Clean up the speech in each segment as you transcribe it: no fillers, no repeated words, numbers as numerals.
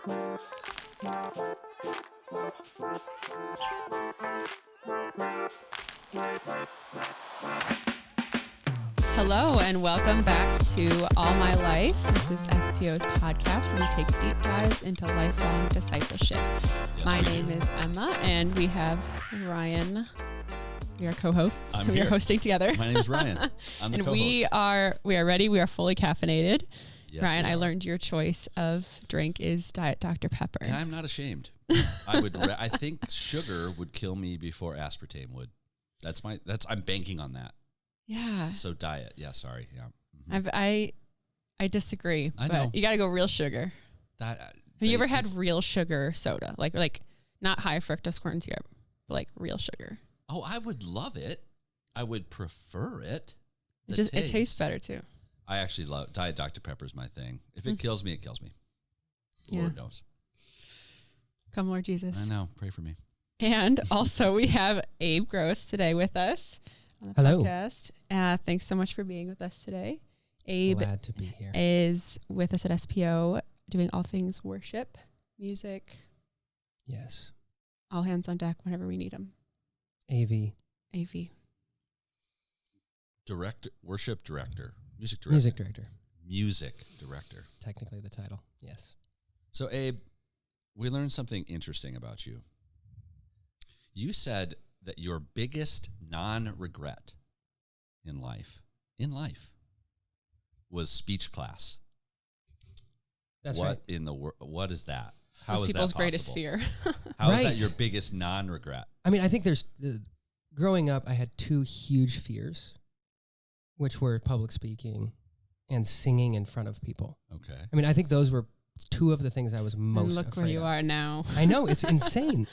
Hello and welcome back to All My Life. This is SPO's podcast where we take deep dives into lifelong discipleship. Yes, My name is Emma and we have Ryan. We are co-hosts. We are hosting together. My name is Ryan. I'm the and co-host. we are ready. We are fully caffeinated. Yes, Ryan, I learned your choice of drink is Diet Dr. Pepper. And I'm not ashamed. I think sugar would kill me before aspartame would. I'm banking on that. Yeah. So diet. Yeah, sorry. Yeah. Mm-hmm. I disagree. I but know. You got to go real sugar. Have you ever had real sugar soda? Like not high fructose corn syrup, but like real sugar. Oh, I would love it. I would prefer it. It tastes better too. I actually love Diet Dr. Pepper is my thing. If it kills me, it kills me. Lord knows. Come, Lord Jesus. I know. Pray for me. And also we have Abe Gross today with us on the podcast. Thanks so much for being with us today. Abe Glad to be here. is with us at SPO doing all things worship, music. Yes. All hands on deck whenever we need them. AV. Worship director. Music director. Technically the title, yes. So, Abe, we learned something interesting about you. You said that your biggest non-regret in life was speech class. That's right. What is that? How Most is people's that possible? greatest fear. How is that your biggest non-regret? I mean, I think growing up, I had two huge fears, which were public speaking and singing in front of people. Okay. I mean, I think those were two of the things I was most and look afraid where you of. are now. I know, it's insane.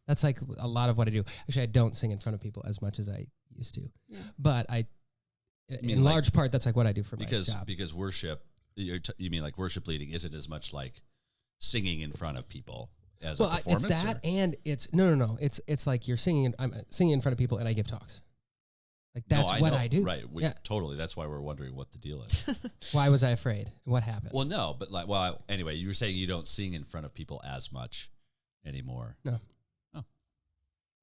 That's like a lot of what I do. Actually, I don't sing in front of people as much as I used to. Yeah. But in large part, that's like what I do for my job. Because worship, you mean like worship leading isn't as much like singing in front of people as a performance? It's that, and it's no. It's like you're singing. I'm singing in front of people, and I give talks. Like that's what I do. Right. Totally. That's why we're wondering what the deal is. Why was I afraid? What happened? Well, no, but anyway, you were saying you don't sing in front of people as much anymore. No. Oh.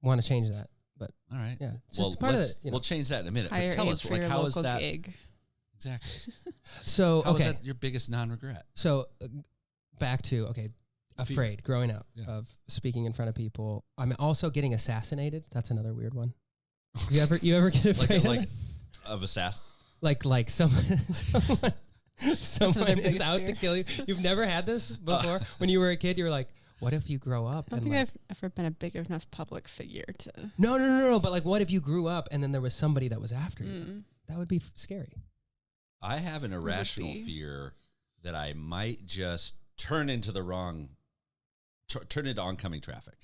Want to change that, but all right. Yeah. It's just part of it. We'll change that in a minute. Hire but tell Abe us, for your how is local that? Gig. Exactly. So, how is that your biggest non-regret? So, back to afraid growing up of speaking in front of people. I'm also getting assassinated. That's another weird one. You ever get afraid of assassin? Like someone is out to kill you. You've never had this before? When you were a kid, you were like, what if you grow up? I don't think I've ever been a big enough public figure to... No. But like, what if you grew up and then there was somebody that was after you? That would be scary. I have an irrational fear that I might just turn into oncoming traffic.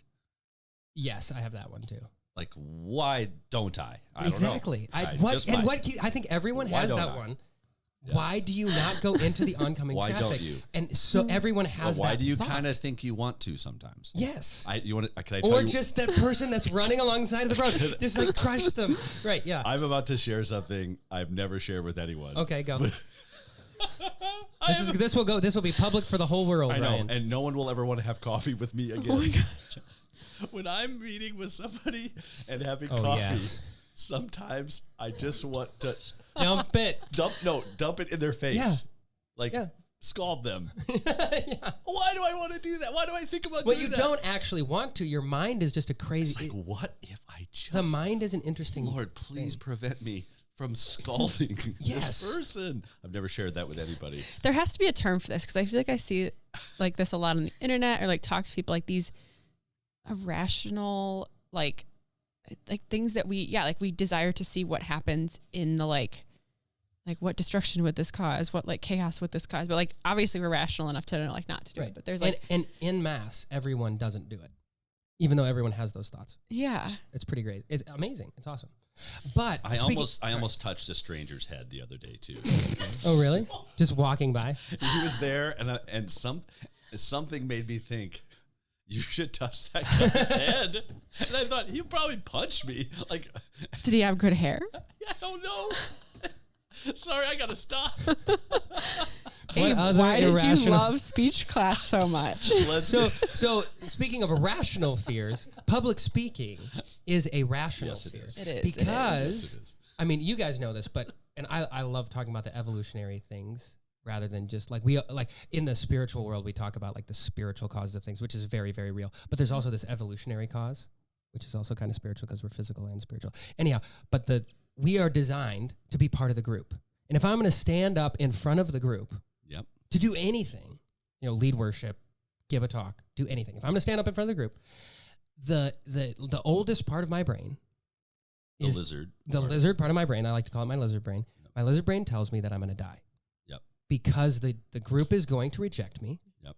Yes, I have that one too. Like, why don't I? Exactly. I don't know. I think everyone has that one. Yes. Why do you not go into the oncoming traffic? Why don't you? And so everyone has that. Why do you kind of think you want to sometimes? Yes. Can I tell you? Just that person that's running alongside of the road. Just like crush them. Right, yeah. I'm about to share something I've never shared with anyone. Okay, go. This will be public for the whole world, I know, Ryan. and no one will ever want to have coffee with me again. Oh my gosh. When I'm meeting with somebody and having coffee, sometimes I just want to dump it in their face. Scald them. Why do I want to do that? Why do I think about doing that? You don't actually want to. Your mind is just a crazy... It's like, what if I just... The mind is an interesting Lord, please prevent me from scalding this person. I've never shared that with anybody. There has to be a term for this because I feel like I see like this a lot on the internet or like talk to people like these irrational like things that we desire to see what happens in the like what destruction would this cause, what like chaos would this cause, but like obviously we're rational enough to know like not to do it, but there's like and in mass everyone doesn't do it even though everyone has those thoughts. It's pretty great. It's amazing. It's awesome. But I almost touched a stranger's head the other day too. Oh really? Just walking by. He was there and something made me think you should touch that guy's head. And I thought, he'll probably punch me. Like, did he have good hair? I don't know. Sorry, I gotta stop. Hey, why did you love speech class so much? So speaking of irrational fears, public speaking is a rational fear. It is. Because, Yes, it is. I mean, you guys know this, but, and I love talking about the evolutionary things rather than just like, in the spiritual world, we talk about like the spiritual causes of things, which is very, very real. But there's also this evolutionary cause, which is also kind of spiritual because we're physical and spiritual. Anyhow, but we are designed to be part of the group. And if I'm going to stand up in front of the group, to do anything, lead worship, give a talk, do anything. If I'm going to stand up in front of the group, the oldest part of my brain is the lizard part of my brain. I like to call it my lizard brain. Yep. My lizard brain tells me that I'm going to die. Yep. Because the group is going to reject me. Yep.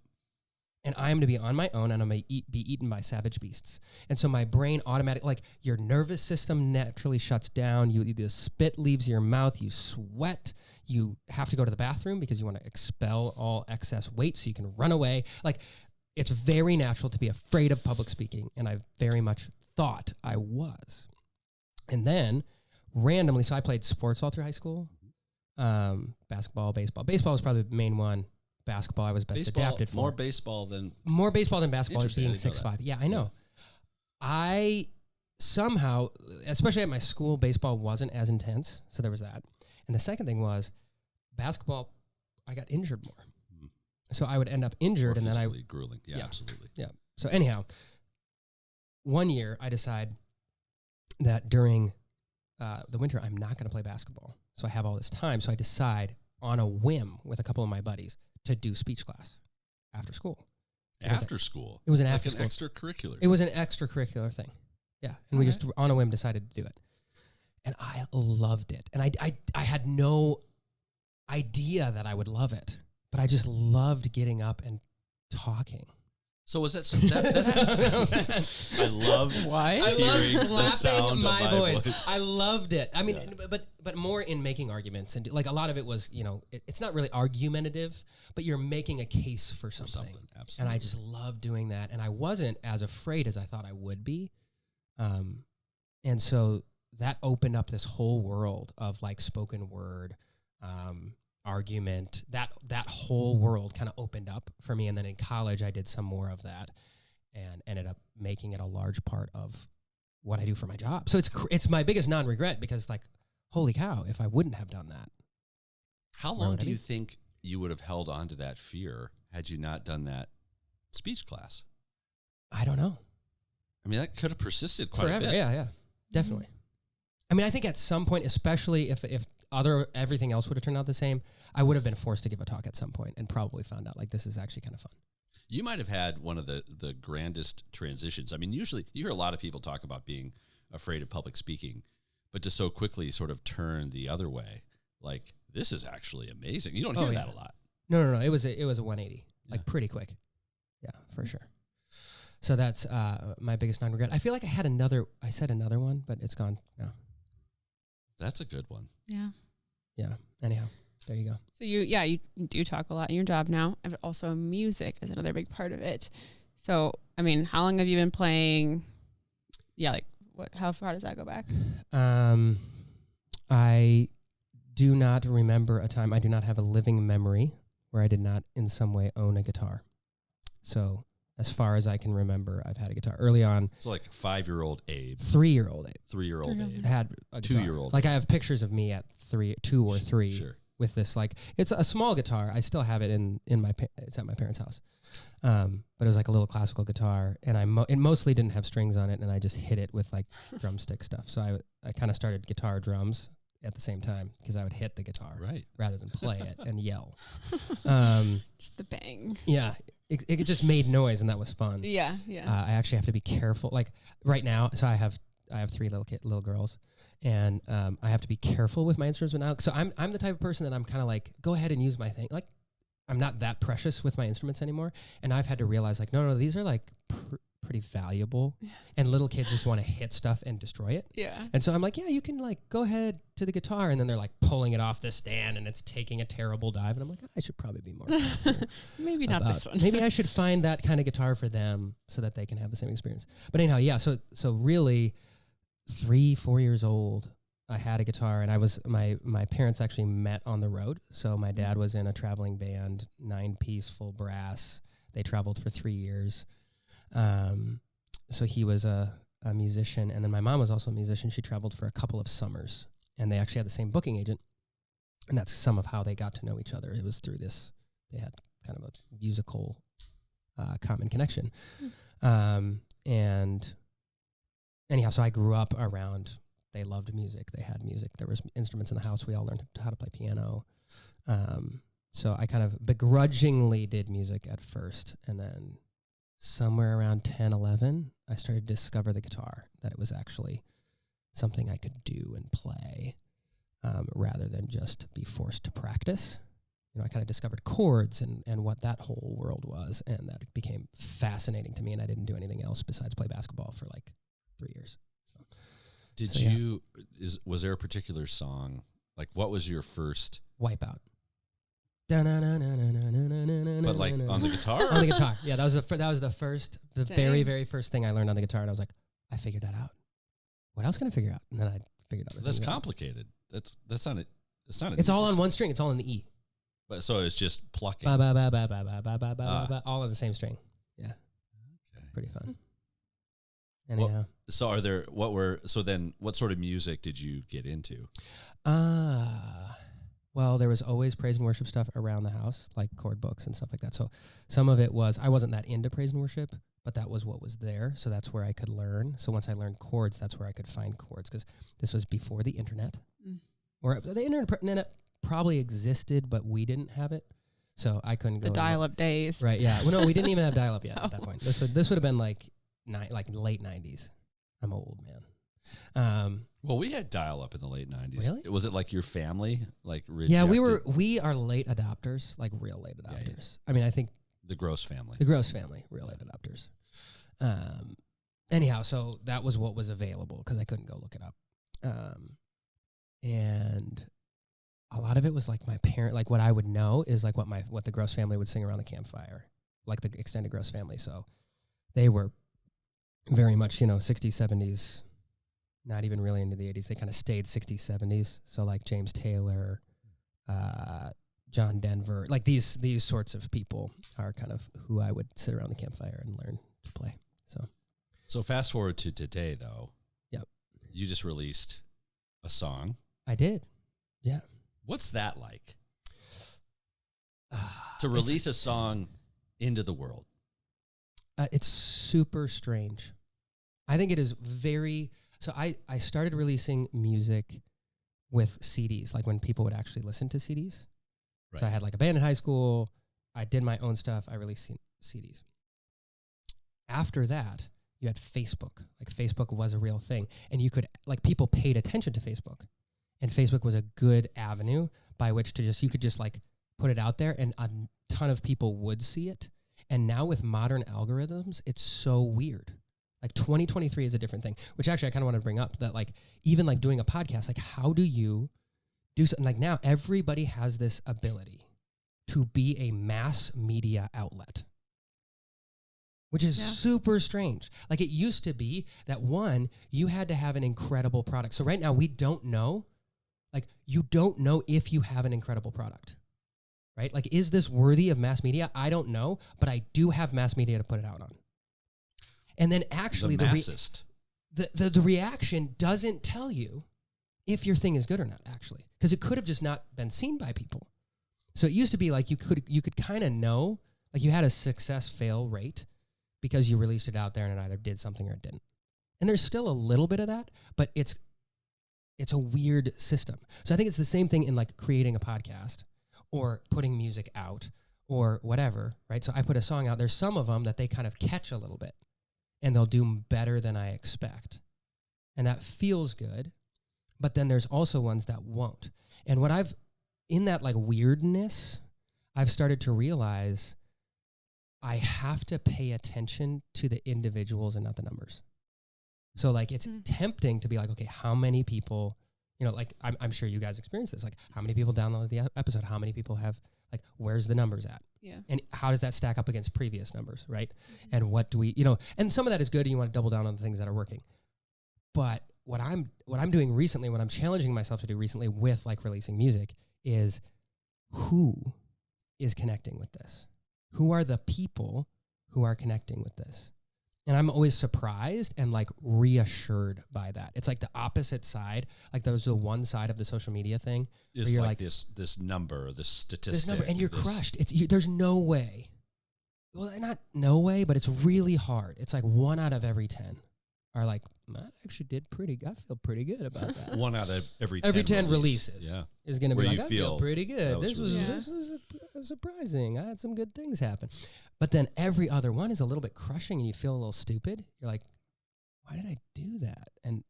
And I'm going to be on my own, and I'm going to be eaten by savage beasts. And so my brain automatically, like your nervous system naturally shuts down. The spit leaves your mouth. You sweat. You have to go to the bathroom because you want to expel all excess weight so you can run away. Like, it's very natural to be afraid of public speaking, and I very much thought I was. And then, randomly, so I played sports all through high school. Basketball, baseball. Baseball was probably the main one. Basketball I was best adapted for. More baseball than basketball, just being 6'5". Yeah, I know. I somehow, especially at my school, baseball wasn't as intense, so there was that. And the second thing was, basketball, I got injured more. Mm. So I would end up injured, and then grueling. Yeah, absolutely. Yeah. So anyhow, one year I decide that during the winter I'm not going to play basketball. So I have all this time. So I decide on a whim with a couple of my buddies to do speech class after school. After school? It was an like after school. An extracurricular. It was an extracurricular thing. Yeah. And we just on a whim decided to do it. And I loved it. And I had no idea that I would love it, but I just loved getting up and talking. So was that I loved hearing the sound of my voice. I loved it. I mean, but more in making arguments, and like a lot of it was, it's not really argumentative, but you're making a case for something. Absolutely. And I just loved doing that, and I wasn't as afraid as I thought I would be. And so that opened up this whole world of like spoken word, argument, that whole world kind of opened up for me. And then in college, I did some more of that and ended up making it a large part of what I do for my job. So it's my biggest non-regret because, like, holy cow, if I wouldn't have done that. How long do you think you would have held on to that fear had you not done that speech class? I don't know. I mean, that could have persisted quite forever. A bit. Yeah, definitely. I mean, I think at some point, especially if everything else would have turned out the same, I would have been forced to give a talk at some point and probably found out like this is actually kind of fun. You might have had one of the grandest transitions. I mean, usually you hear a lot of people talk about being afraid of public speaking, but to so quickly sort of turn the other way, like this is actually amazing. You don't hear that a lot. No. It was a 180, like pretty quick. Yeah, for sure. So that's my biggest non-regret. I feel like I said another one, but it's gone now. That's a good one. Yeah. Yeah. Anyhow, there you go. So you do talk a lot in your job now, but also music is another big part of it. So, I mean, how long have you been playing? Yeah, like how far does that go back? I do not remember a time. I do not have a living memory where I did not in some way own a guitar. So as far as I can remember, I've had a guitar early on. So like 5-year-old Abe. 3-year-old Abe. 3-year-old Abe. Had a 2-year-old. Like I have pictures of me at 2 or 3 Sure. with this. Like it's a small guitar. I still have it it's at my parents' house. But it was like a little classical guitar, and it mostly didn't have strings on it, and I just hit it with like drumstick stuff. So I kind of started guitar drums at the same time because I would hit the guitar rather than play it and yell. Just the bang. Yeah. It just made noise, and that was fun. Yeah. I actually have to be careful. Like right now, so I have 3 little girls, and I have to be careful with my instruments now. So I'm the type of person that I'm kind of like, go ahead and use my thing. Like I'm not that precious with my instruments anymore, and I've had to realize like, no, these are like pretty valuable, and little kids just want to hit stuff and destroy it. Yeah. And so I'm like, yeah, you can like go ahead to the guitar, and then they're like pulling it off the stand, and it's taking a terrible dive, and I'm like, I should probably be more careful. Maybe not this one. Maybe I should find that kind of guitar for them so that they can have the same experience. But anyhow, yeah. So really, 3-4 years old, I had a guitar, and I was my parents actually met on the road. So my dad was in a traveling band, 9-piece full brass. They traveled for 3 years. So he was a musician, and then my mom was also a musician. She traveled for a couple of summers, and they actually had the same booking agent, and that's some of how they got to know each other. It was through this. They had kind of a musical common connection. And anyhow, so I grew up around. They loved music. They had music. There was instruments in the house. We all learned how to play piano. So I kind of begrudgingly did music at first. And then somewhere around 10, 11, I started to discover the guitar, that it was actually something I could do and play rather than just be forced to practice. You know, I kind of discovered chords and what that whole world was. And that became fascinating to me. And I didn't do anything else besides play basketball for like 3 years. Was there a particular song? Like, what was your first? Wipeout. But like on the guitar? On the guitar. Yeah, that was the Dang. very, very first thing I learned on the guitar. And I was like, I figured that out. What else can I figure out? And then I figured out. That's complicated. That's not it. It's not. It's all on one string. It's all in the E. But so it's just plucking. Ba ba ba ba ba ba ba ba ba ba. All on the same string. Yeah. Okay. Pretty fun. Anyhow. What sort of music did you get into? Well, there was always praise and worship stuff around the house, like chord books and stuff like that. So some of it was, I wasn't that into praise and worship, but that was what was there. So that's where I could learn. So once I learned chords, that's where I could find chords, because this was before the internet. Or the internet probably existed, but we didn't have it. So I couldn't go. The dial-up days. Right, yeah. Well, no, we didn't even have dial-up yet at that point. This would have been like late 90s. I'm old, man. Well, we had dial-up in the late 90s. Really? Was it like your family? Like yeah, we are late adopters, like real late adopters. Yeah. I mean, I think the Gross family. The Gross family, real late adopters. Anyhow, so that was what was available because I couldn't go look it up. And a lot of it was like my parent, like what I would know is like what the Gross family would sing around the campfire, like the extended Gross family. So they were very much, 60s, 70s, not even really into the 80s. They kind of stayed 60s, 70s. So like James Taylor, John Denver, like these sorts of people are kind of who I would sit around the campfire and learn to play. So fast forward to today, though. Yep. You just released a song. I did. Yeah. What's that like? To release a song into the world. It's super strange. I think it is very... So I started releasing music with CDs, like when people would actually listen to CDs. Right. So I had like a band in high school. I did my own stuff. I released CDs. After that, you had Facebook. Like Facebook was a real thing. And you could, like, people paid attention to Facebook. And Facebook was a good avenue by which to you could just like put it out there and a ton of people would see it. And now with modern algorithms, it's so weird. Like 2023 is a different thing, which actually I kind of want to bring up that like, even like doing a podcast, like how do you do something? Like now everybody has this ability to be a mass media outlet, which is super strange. Like it used to be that you had to have an incredible product. So right now we don't know, like you don't know if you have an incredible product, right? Like, is this worthy of mass media? I don't know, but I do have mass media to put it out on. And then actually the reaction doesn't tell you if your thing is good or not, actually, because it could have just not been seen by people. So it used to be like you could kind of know, like you had a success fail rate because you released it out there and it either did something or it didn't. And there's still a little bit of that, but it's a weird system. So I think it's the same thing in like creating a podcast or putting music out or whatever, right? So I put a song out. There's some of them that they kind of catch a little bit and they'll do better than I expect. And that feels good. But then there's also ones that won't. And in that like weirdness, I've started to realize I have to pay attention to the individuals and not the numbers. So like it's tempting to be like, okay, how many people, like I'm sure you guys experience this, like how many people downloaded the episode, how many people have, like, where's the numbers at? Yeah. And how does that stack up against previous numbers, right? And what do we, and some of that is good and you want to double down on the things that are working. But what I'm doing recently, what I'm challenging myself to do recently with like releasing music is who is connecting with this? Who are the people who are connecting with this? And I'm always surprised and like reassured by that. It's like the opposite side. Like there's the one side of the social media thing. It's like this number, this statistic. This number, and you're crushed. There's no way. Well, not no way, but it's really hard. It's like 1 out of every 10 are like, I actually did I feel pretty good about that. 1 out of every 10 releases is going to be like, I feel pretty good. This was surprising. I had some good things happen. But then every other one is a little bit crushing and you feel a little stupid. You're like, why did I do that? And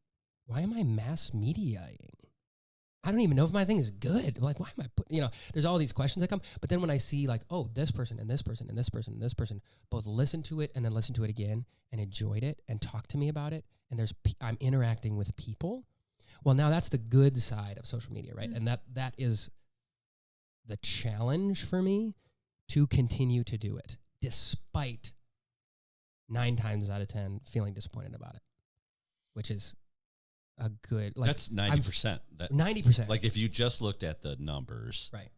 why am I mass mediating? I don't even know if my thing is good. Like, why am I putting, there's all these questions that come. But then when I see like, oh, this person and this person and this person and this person both listened to it and then listened to it again and enjoyed it and talked to me about it, and I'm interacting with people. Well, now that's the good side of social media, right? Mm-hmm. And that is the challenge for me to continue to do it, despite 9 times out of 10 feeling disappointed about it, which is a good, like, that's 90%. 90%. Like if you just looked at the numbers, right?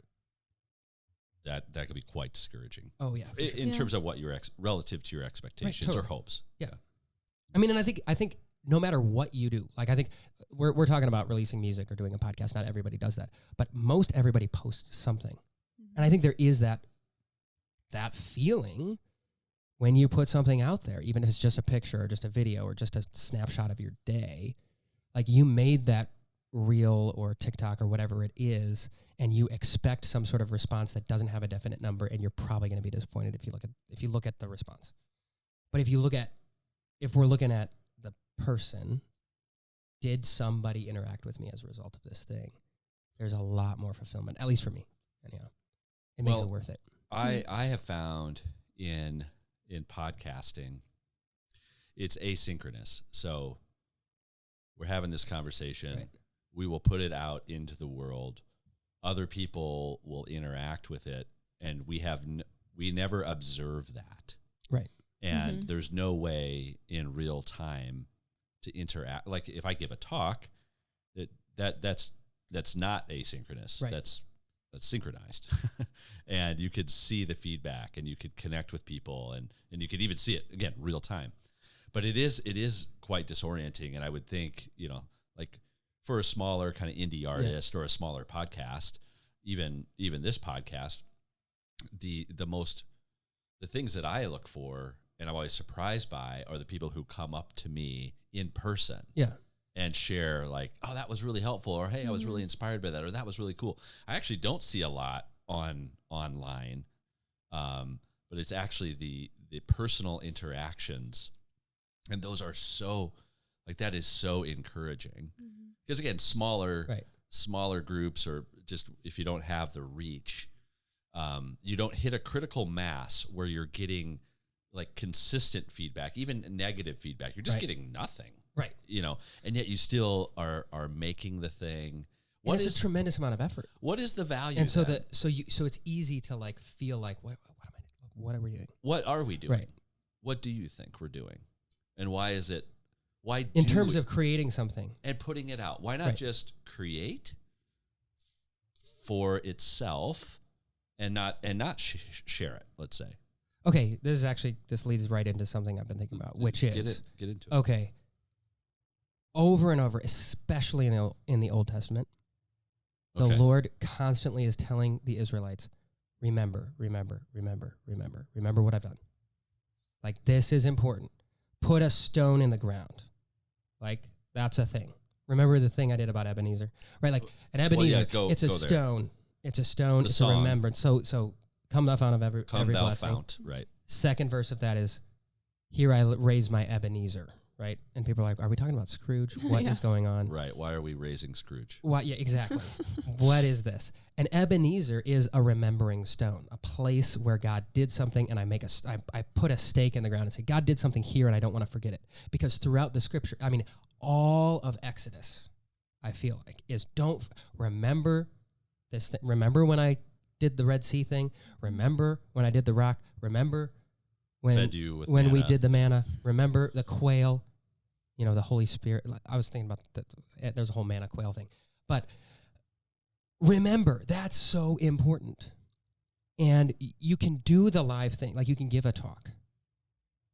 That could be quite discouraging. Oh yeah, in terms of what your relative to your expectations, right, totally, or hopes. Yeah, I mean, and I think no matter what you do, like I think we're talking about releasing music or doing a podcast. Not everybody does that, but most everybody posts something, and I think there is that feeling when you put something out there, even if it's just a picture or just a video or just a snapshot of your day. Like you made that reel or TikTok or whatever it is, and you expect some sort of response that doesn't have a definite number, and you're probably going to be disappointed if you look at the response. But if we're looking at the person, did somebody interact with me as a result of this thing? There's a lot more fulfillment, at least for me. Anyhow, it makes it worth it. I have found in podcasting, it's asynchronous. So we're having this conversation. Right. We will put it out into the world. Other people will interact with it, and we never observe that. Right. And there's no way in real time to interact. Like if I give a talk, that's not asynchronous. Right. That's synchronized. And you could see the feedback, and you could connect with people, and you could even see it again real time. But it is quite disorienting, and I would think, like for a smaller kind of indie artist or a smaller podcast, even this podcast, the things that I look for and I'm always surprised by are the people who come up to me in person. Yeah. And share like, oh, that was really helpful, or hey, I was really inspired by that, or that was really cool. I actually don't see a lot online, but it's actually the personal interactions. And those are so, like, that is so encouraging. Because again, smaller groups, or just if you don't have the reach, you don't hit a critical mass where you're getting like consistent feedback, even negative feedback. You're just getting nothing. Right. And yet you still are making the thing. It's a tremendous amount of effort. What is the value? And so so it's easy to like feel like, what are we doing? What are we doing? Right. What do you think we're doing? And why is it? Why in terms of creating something and putting it out? Why not just create for itself and not share it? Let's say. Okay, this leads right into something I've been thinking about, which is get into it. Okay. Over and over, especially in the Old Testament, the Lord constantly is telling the Israelites, remember what I've done. Like, this is important. Put a stone in the ground. Like, that's a thing. Remember the thing I did about Ebenezer? Right? Like, an Ebenezer, it's a stone. There. It's a stone. It's a remembrance. So come thou fount of every blessing. Fount, right. Second verse of that is, here I raise my Ebenezer. Right? And people are like, are we talking about Scrooge? What is going on? Right. Why are we raising Scrooge? Well, yeah, exactly. What is this? An Ebenezer is a remembering stone, a place where God did something, and I put a stake in the ground and say, God did something here, and I don't want to forget it. Because throughout the scripture, I mean, all of Exodus, I feel like, is don't remember this thing. Remember when I did the Red Sea thing? Remember when I did the rock? Remember when we did the manna? Remember the quail? the Holy Spirit. I was thinking about there's a whole manna quail thing. But remember, that's so important. And you can do the live thing, like you can give a talk.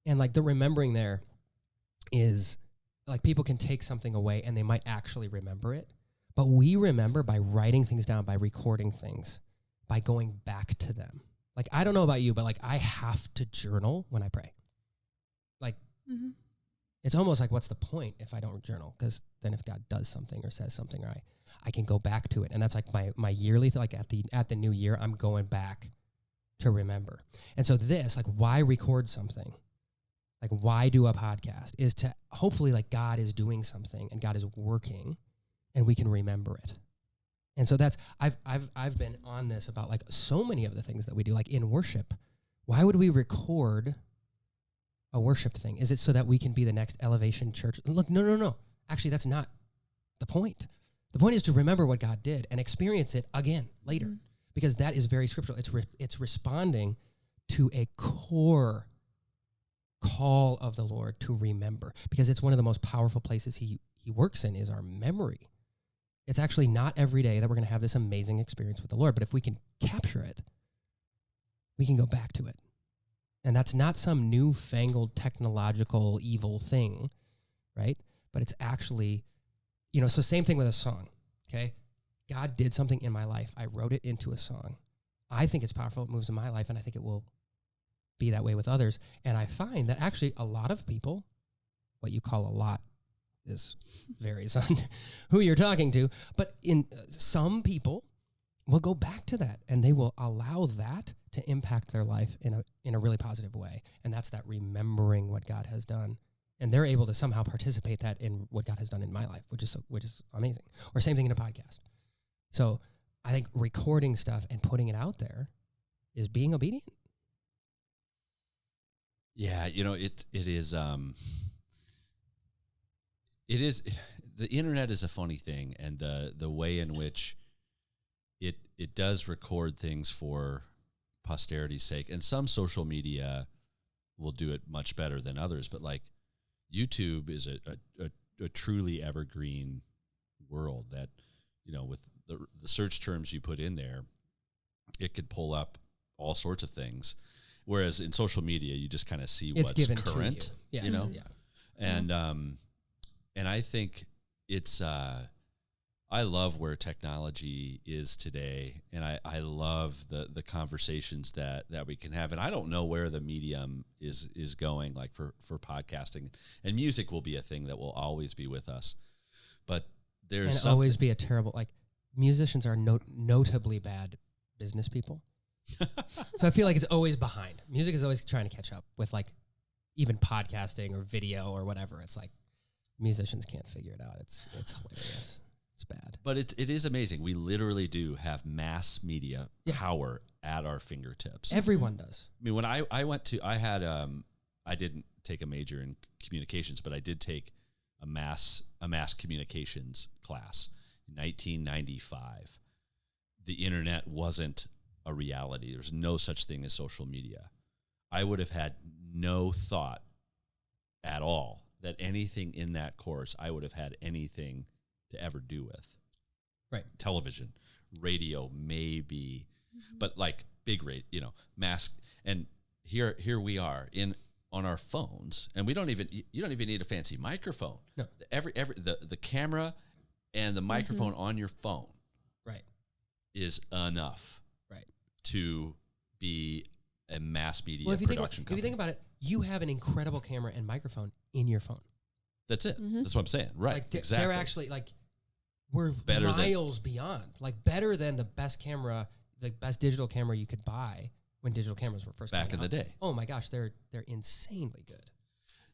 And like the remembering there is like people can take something away and they might actually remember it. But we remember by writing things down, by recording things, by going back to them. Like, I don't know about you, but like I have to journal when I pray. Like, it's almost like, what's the point if I don't journal? Because then if God does something or says something, or I can go back to it. And that's like my yearly, like at the new year, I'm going back to remember. And so this, like, why record something? Like, why do a podcast? Is to hopefully, like, God is doing something and God is working and we can remember it. And so that's, I've been on this about, like, so many of the things that we do, like in worship. Why would we record a worship thing? Is it so that we can be the next Elevation Church? Look, no. Actually, that's not the point. The point is to remember what God did and experience it again later. Because that is very scriptural. It's responding to a core call of the Lord to remember, because it's one of the most powerful places he works in is our memory. It's actually not every day that we're going to have this amazing experience with the Lord, but if we can capture it, we can go back to it. And that's not some newfangled technological evil thing, right? But it's actually, so same thing with a song, okay? God did something in my life. I wrote it into a song. I think it's powerful. It moves in my life, and I think it will be that way with others. And I find that actually a lot of people, what you call a lot is varies on who you're talking to, but some people will go back to that, and they will allow that to impact their life in a really positive way. And that's that remembering what God has done. And they're able to somehow participate that in what God has done in my life, which is amazing. Or same thing in a podcast. So I think recording stuff and putting it out there is being obedient. Yeah, it is the internet is a funny thing, and the way in which it does record things for posterity's sake, and some social media will do it much better than others, but like YouTube is a truly evergreen world that, with the search terms you put in there, it could pull up all sorts of things. Whereas in social media, you just kind of see what's current, Yeah. And I think it's, I love where technology is today, and I love the conversations that we can have. And I don't know where the medium is going, like for podcasting, and music will be a thing that will always be with us. But there's always be a terrible, like, musicians are notably bad business people. So I feel like it's always behind. Music is always trying to catch up with, like, even podcasting or video or whatever. It's like musicians can't figure it out. It's hilarious. It's bad. But it is amazing. We literally do have mass media power at our fingertips. Everyone does. I mean, when I didn't take a major in communications, but I did take a mass communications class in 1995. The internet wasn't a reality. There's no such thing as social media. I would have had no thought at all that anything in that course I would have had anything to ever do with. Right. Television, radio, maybe, but like big radio, mass. And here we are on our phones, and you don't even need a fancy microphone. No. The camera and the microphone on your phone, right, is enough. To be a mass media production company. If you think about it, you have an incredible camera and microphone in your phone. That's it. That's what I'm saying. Right. Like exactly. They're actually, like, we're better miles beyond. Like, better than the best camera, the best digital camera you could buy when digital cameras were first back in the day. Oh my gosh, they're insanely good.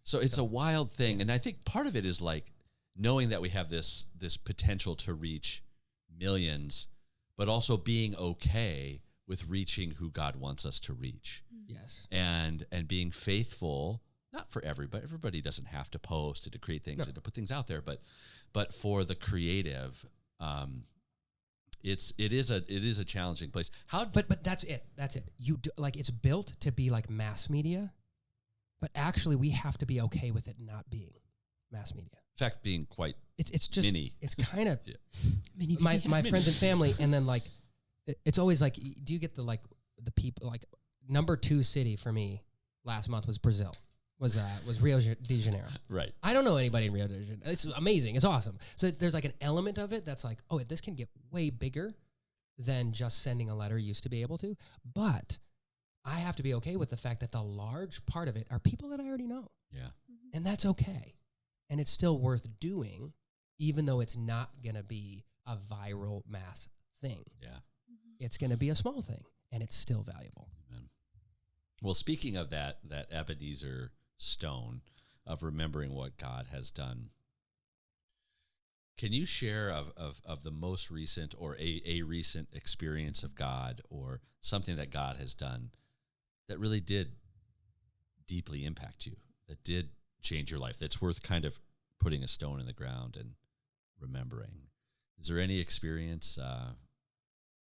So it's a wild thing, and I think part of it is like knowing that we have this potential to reach millions, but also being okay with reaching who God wants us to reach. Yes. And being faithful, not for everybody. Everybody doesn't have to post and to create things and to put things out there, but for the creative, it is a challenging place. But that's it. That's it. You do, like, it's built to be like mass media, but actually we have to be okay with it not being mass media. In fact, being quite It's just mini. It's kind of Mini my media. friends and family, and then like it's always like, do you get the the people like number 2 city for me last month was Brazil, was Rio de Janeiro. Right. I don't know anybody in Rio de Janeiro. It's amazing. It's awesome. So there's like an element of it that's like, oh, this can get way bigger than just sending a letter used to be able to. But I have to be okay with the fact that the large part of it are people that I already know. Yeah. And that's okay. And it's still worth doing, even though it's not going to be a viral mass thing. Yeah. It's going to be a small thing, and it's still valuable. Amen. Well, speaking of that Ebenezer stone of remembering what God has done, can you share of the most recent or a recent experience of God or something that God has done that really did deeply impact you, that did change your life, that's worth kind of putting a stone in the ground and remembering? Is there any experience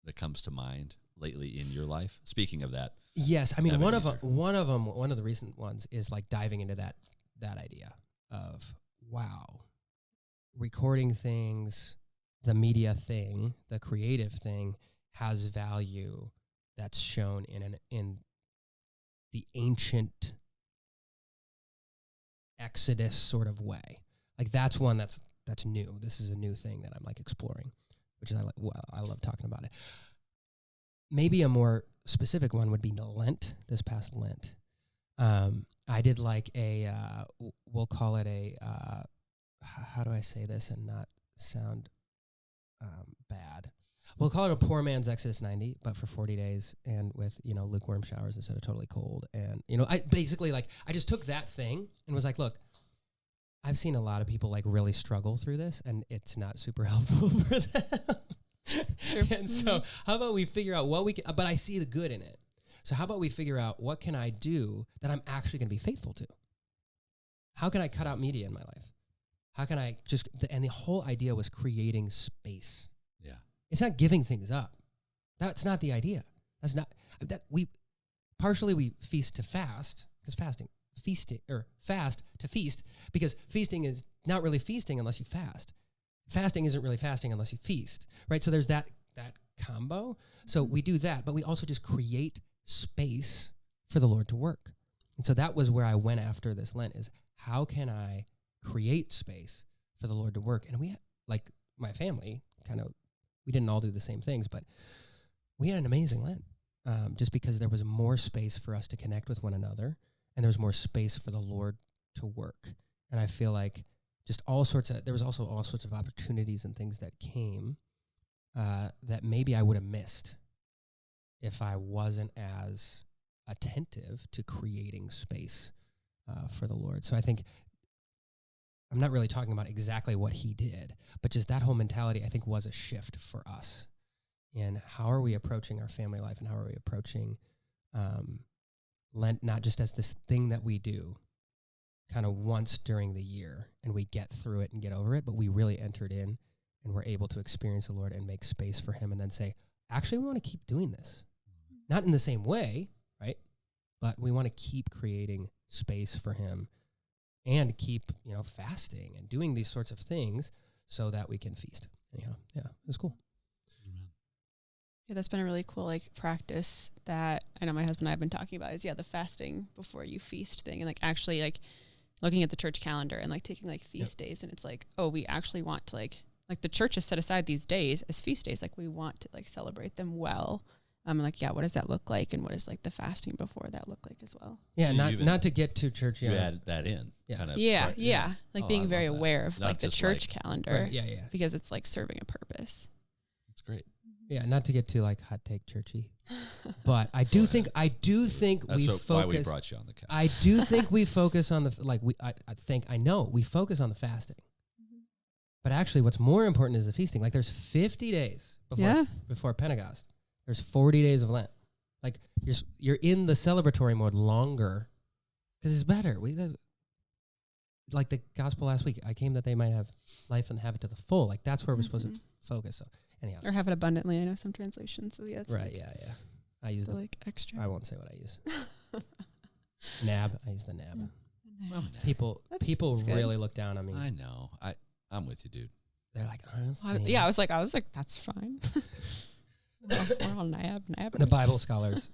that comes to mind lately in your life? Speaking of that. Yes, I mean, one of Ebenezer. the recent ones is like diving into that idea of, wow, recording things, the media thing, the creative thing has value that's shown in the ancient Exodus sort of way. Like that's one that's new. This is a new thing that I'm like exploring, which is I love talking about it. Maybe a more specific one would be Lent, this past Lent. I did like we'll call it how do I say this and not sound bad? We'll call it a poor man's Exodus 90, but for 40 days and with, lukewarm showers instead of totally cold. And, I basically I just took that thing and was like, look, I've seen a lot of people really struggle through this and it's not super helpful for them. Sure. And so how about we figure out what we can, but I see the good in it. So how about we figure out what can I do that I'm actually going to be faithful to? How can I cut out media in my life? How can I and the whole idea was creating space. Yeah. It's not giving things up. That's not the idea. That's not, we feast to fast, because fast to feast, because feasting is not really feasting unless you fast. Fasting isn't really fasting unless you feast, right? So there's that combo. So we do that, but we also just create space for the Lord to work. And so that was where I went after this Lent, is how can I create space for the Lord to work? And we, my family, we didn't all do the same things, but we had an amazing Lent, just because there was more space for us to connect with one another, and there was more space for the Lord to work. And I feel like there was also all sorts of opportunities and things that came that maybe I would have missed if I wasn't as attentive to creating space for the Lord. So I think I'm not really talking about exactly what he did, but just that whole mentality, I think, was a shift for us in how are we approaching our family life and how are we approaching Lent, not just as this thing that we do kind of once during the year and we get through it and get over it, but we really entered in and we're able to experience the Lord and make space for him and then say, actually, we want to keep doing this. Not in the same way, right? But we want to keep creating space for him and keep, fasting and doing these sorts of things so that we can feast. Anyhow, yeah, it was cool. Yeah, that's been a really cool practice that I know my husband and I have been talking about is the fasting before you feast thing, and actually looking at the church calendar and taking feast days, and it's we actually want to the church has set aside these days as feast days, we want to celebrate them well. What does that look like, and what does the fasting before that look like as well? Yeah, so not to get too churchy. You add that in. Yeah. Being very aware of the church calendar. Right, yeah. Because it's serving a purpose. That's great. Yeah, not to get too hot take churchy, but I do think That's we focus. Why we brought you on the couch. I do think we focus on we focus on the fasting, but actually, what's more important is the feasting. There's 50 days before Pentecost. There's 40 days of Lent. You're in the celebratory mode longer because it's better. The gospel last week, I came that they might have life and have it to the full. That's where we're supposed to focus. So anyhow, or have it abundantly. I know some translations. So yeah, it's right. Yeah. I use extra. I won't say what I use. NAB. I use the NAB. People that's good. really look down on me. I know. I'm with you, dude. They're like, honestly. I was like, that's fine. We're all nab. The Bible scholars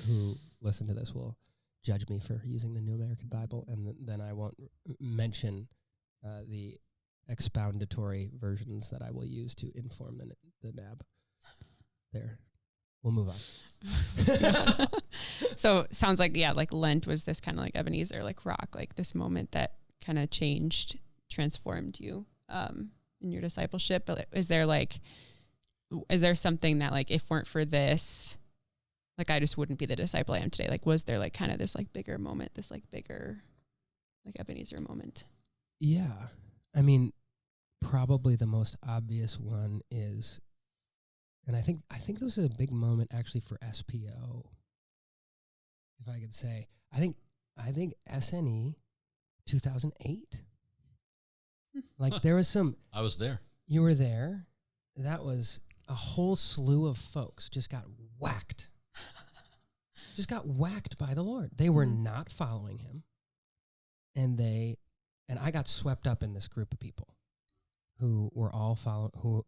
who listen to this will judge me for using the New American Bible, and then I won't mention the expoundatory versions that I will use to inform the NAB. There. We'll move on. So sounds like, like Lent was this kind of like Ebenezer, like rock, like this moment that kind of transformed you in your discipleship. But is there something that like, if weren't for this, like I just wouldn't be the disciple I am today? Like, was there like kind of this like bigger moment, this like bigger like Ebenezer moment? Yeah. I mean, probably the most obvious one is, and I think this was a big moment actually for SPO. If I could say, I think SNE 2008. Like there was some. I was there. You were there. That was a whole slew of folks just got whacked. Just got whacked by the Lord. They were not following him. And I got swept up in this group of people who were all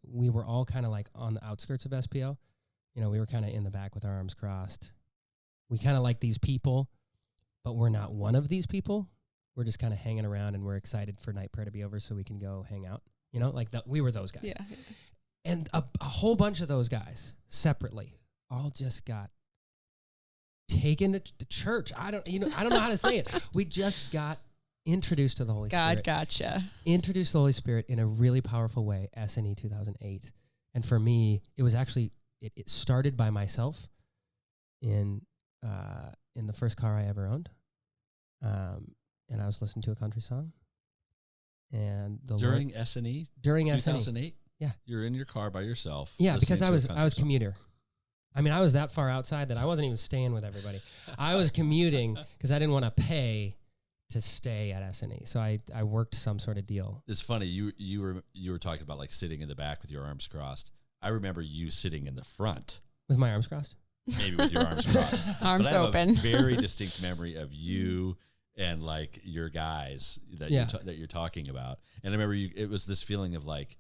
we were all kind of like on the outskirts of SPO. You know, we were kind of in the back with our arms crossed. We kind of like these people, but we're not one of these people. We're just kind of hanging around, and we're excited for night prayer to be over so we can go hang out. You know, like we were those guys. Yeah. And a whole bunch of those guys separately all just got taken to the church. I don't know how to say it. We just got introduced to the Holy Spirit. God gotcha. Introduced the Holy Spirit in a really powerful way, SNE 2008. And for me, it was actually, it started by myself in the first car I ever owned. And I was listening to a country song. And during SNE? During 2008? SNE. Yeah. You're in your car by yourself. Yeah, because I was commuter. I mean, I was that far outside that I wasn't even staying with everybody. I was commuting because I didn't want to pay to stay at SNE. So I worked some sort of deal. It's funny. You were talking about like sitting in the back with your arms crossed. I remember you sitting in the front. With my arms crossed? Maybe with your arms crossed. Arms but I have open. a very distinct memory of you and like your guys that you're talking about. And I remember it was this feeling of like,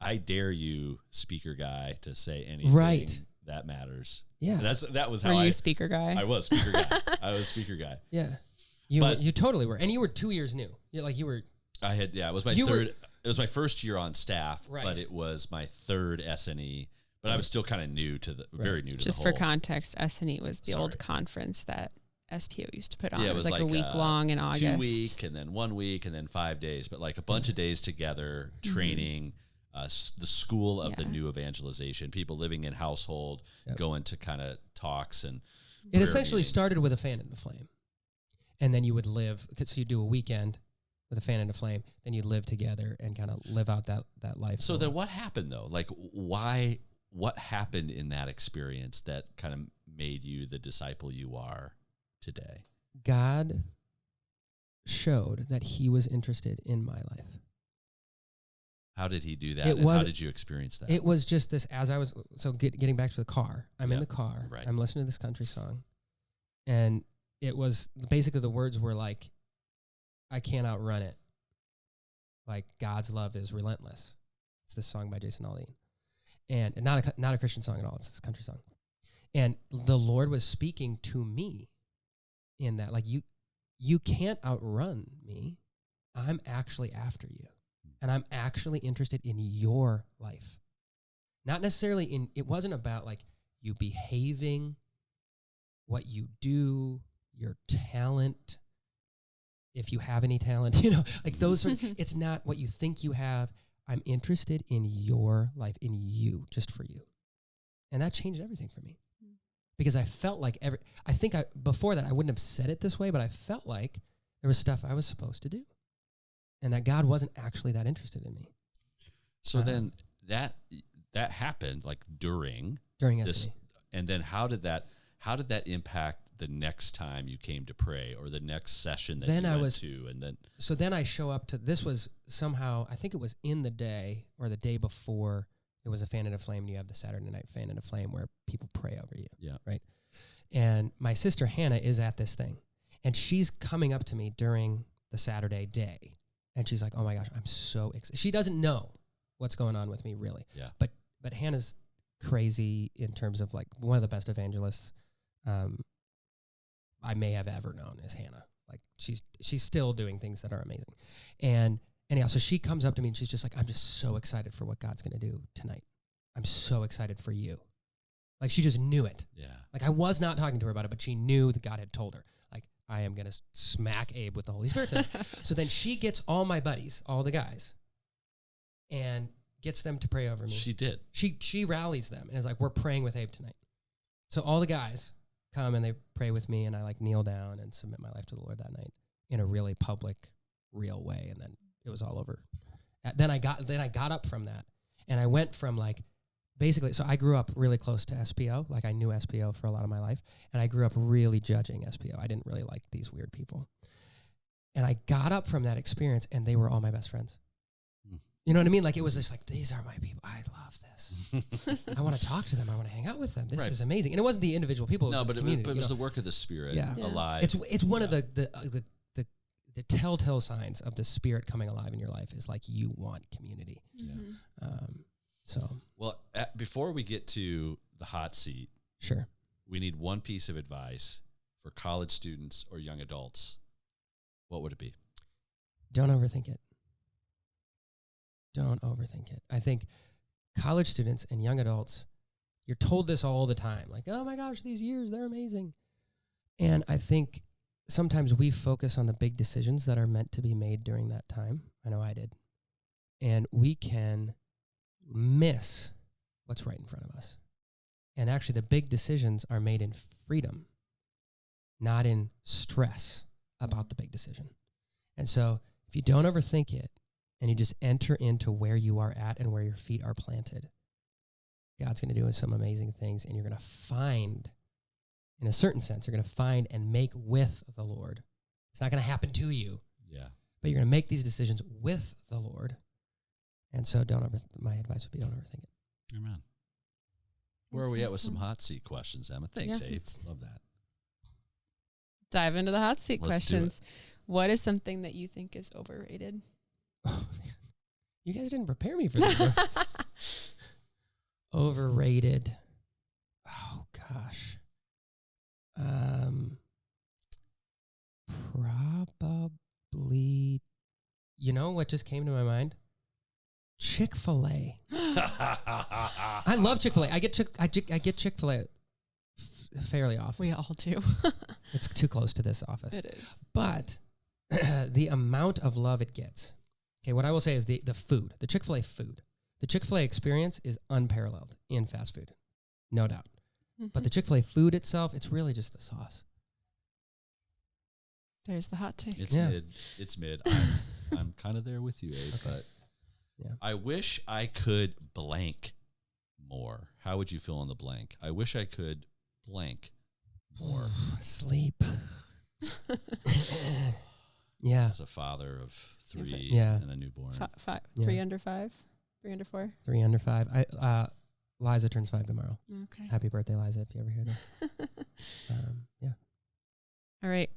I dare you, speaker guy, to say anything that matters. Yeah. And that was how Were you speaker guy? I was speaker guy. I was speaker guy. Yeah. You totally were. And you were 2 years new. It was my third. It was my first year on staff, right. But it was my third SNE. But I was still kind of new to very new to Just the whole. for context, SNE was the old conference that SPO used to put on. Yeah, it was like a week long in August. 2 week, and then 1 week, and then 5 days. But like a bunch of days together, training, the school of the new evangelization, people living in household, going to kind of talks and it essentially started with a fan in the flame. And then you would live, so you do a weekend with a fan and a flame, then you'd live together and kind of live out that life. So then what happened though? Like what happened in that experience that kind of made you the disciple you are today? God showed that he was interested in my life. How did he do that? How did you experience that? It was just this, as I was, getting back to the car, I'm in the car, right. I'm listening to this country song, and it was, basically the words were like, I can't outrun it. Like, God's love is relentless. It's this song by Jason Aldean. And not a Christian song at all, it's this country song. And the Lord was speaking to me in that, like, you can't outrun me. I'm actually after you. And I'm actually interested in your life. Not necessarily it wasn't about like you behaving, what you do, your talent, if you have any talent, like those it's not what you think you have. I'm interested in your life, in you, just for you. And that changed everything for me. Because I felt like before that I wouldn't have said it this way, but I felt like there was stuff I was supposed to do. And that God wasn't actually that interested in me. So then that happened like during this, and then how did that impact the next time you came to pray or the next session that you went to? And then so then I show up to, this was somehow, I think it was in the day or the day before, it was a fan and a flame, and you have the Saturday night fan and a flame where people pray over you. Yeah. Right. And my sister Hannah is at this thing, and she's coming up to me during the Saturday day. And she's like, oh my gosh, I'm so excited. She doesn't know what's going on with me, really. Yeah. But Hannah's crazy in terms of like one of the best evangelists I may have ever known is Hannah. Like she's still doing things that are amazing. And anyhow, so she comes up to me and she's just like, I'm just so excited for what God's going to do tonight. I'm so excited for you. Like she just knew it. Yeah. Like I was not talking to her about it, but she knew that God had told her. Like I am going to smack Abe with the Holy Spirit tonight. So then she gets all my buddies, all the guys, and gets them to pray over me. She did. She rallies them and is like, we're praying with Abe tonight. So all the guys come and they pray with me, and I like kneel down and submit my life to the Lord that night in a really public, real way. And then it was all over. Then I got up from that, and I went from like basically. So I grew up really close to SPO. Like I knew SPO for a lot of my life, and I grew up really judging SPO. I didn't really like these weird people, and I got up from that experience, and they were all my best friends. You know what I mean? Like it was just like, these are my people. I love this. I want to talk to them. I want to hang out with them. This is amazing. And it wasn't the individual people. It was this community. But it was the work of the Spirit alive. It's one of the telltale signs of the Spirit coming alive in your life is like you want community. Well, before we get to the hot seat, sure, we need one piece of advice for college students or young adults. What would it be? Don't overthink it. Don't overthink it. I think college students and young adults, you're told this all the time. Like, oh my gosh, these years, they're amazing. And I think sometimes we focus on the big decisions that are meant to be made during that time. I know I did. And we can miss what's right in front of us. And actually, the big decisions are made in freedom, not in stress about the big decision. And so if you don't overthink it, and you just enter into where you are at and where your feet are planted, God's going to do some amazing things, and you're going to find, in a certain sense, you're going to find and make with the Lord. It's not going to happen to you, but you're going to make these decisions with the Lord. And so my advice would be don't overthink it. Amen. Where are we at with some hot seat questions, Emma? Thanks, Abe. Love that. Dive into the hot seat questions. What is something that you think is overrated? Oh, man. You guys didn't prepare me for this. Overrated. Oh, gosh. Probably, you know what just came to my mind? Chick-fil-A. I love Chick-fil-A. I get Chick-fil-A fairly often. We all do. It's too close to this office. It is. But the amount of love it gets. Okay, what I will say is the food, the Chick-fil-A food. The Chick-fil-A experience is unparalleled in fast food, no doubt. Mm-hmm. But the Chick-fil-A food itself, it's really just the sauce. There's the hot take. It's mid. It's mid. I'm kind of there with you, Abe, but I wish I could blank more. How would you fill in the blank? I wish I could blank more. Sleep. Yeah. As a father of 3 and a newborn. 3 under 5? 3 under 4? 3 under 5. Liza turns 5 tomorrow. Okay. Happy birthday, Liza, if you ever hear this. All right.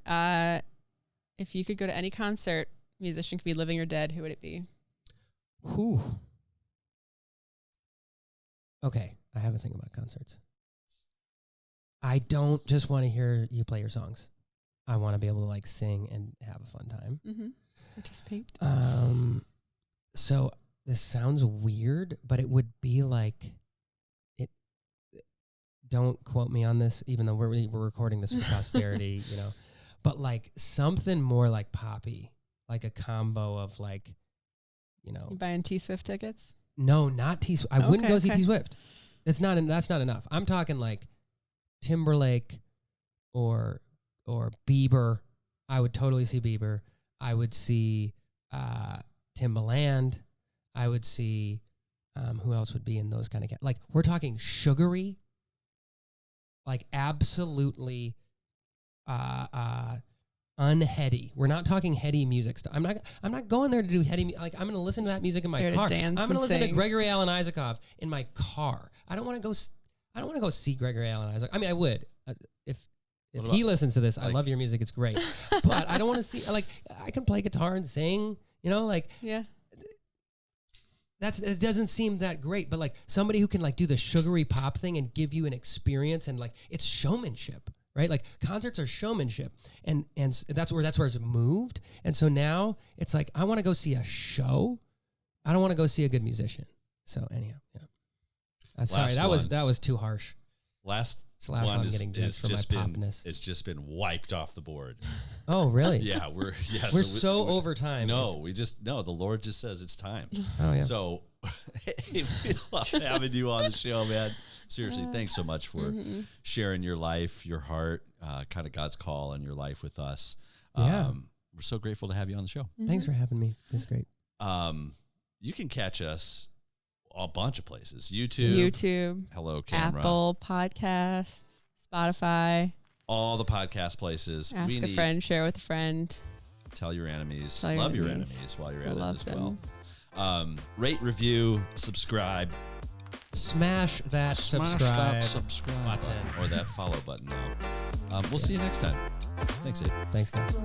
If you could go to any concert, musician could be living or dead, who would it be? Whew. Okay, I have a thing about concerts. I don't just want to hear you play your songs. I want to be able to like sing and have a fun time. Mm-hmm. Participate. So this sounds weird, but it would be like it. Don't quote me on this, even though we're recording this for posterity, you know. But like something more like poppy, like a combo of like, you know. You buying T Swift tickets? No, not T Swift. I wouldn't go see T Swift. That's not enough. I'm talking like Timberlake or Bieber. I would totally see Bieber. I would see Timbaland. I would see who else would be in those kind of like we're talking sugary, like absolutely unheady. We're not talking heady music stuff. I'm not going there to do heady. Like I'm going to listen to that music in my car. I'm going to listen to Gregory Alan Isakov in my car. I don't want to go see Gregory Alan Isakov. I mean, I would if he listens to this. I love your music. It's great, but I don't want to see. Like I can play guitar and sing, like Yeah. it doesn't seem that great, but like somebody who can like do the sugary pop thing and give you an experience, and like it's showmanship, right? Like concerts are showmanship, and that's where it's moved. And so now it's like I want to go see a show. I don't want to go see a good musician. So anyhow, yeah. Sorry, that was too harsh. Last one one I'm getting judged for my popness. It's just been wiped off the board. Oh, really? Yeah, we're so over time. No, the Lord just says it's time. Oh yeah. So hey, we love having you on the show, man. Seriously, thanks so much for sharing your life, your heart, kind of God's call on your life with us. Yeah. We're so grateful to have you on the show. Thanks for having me. It's great. You can catch us a bunch of places. YouTube. Hello, camera. Apple Podcasts, Spotify. All the podcast places. Ask a friend, share with a friend. Tell your enemies. Love your enemies while you're at it as them. well. Rate, review, subscribe. Smash that subscribe button. Or that follow button now. We'll see you next time. Thanks, Abe. Thanks, guys.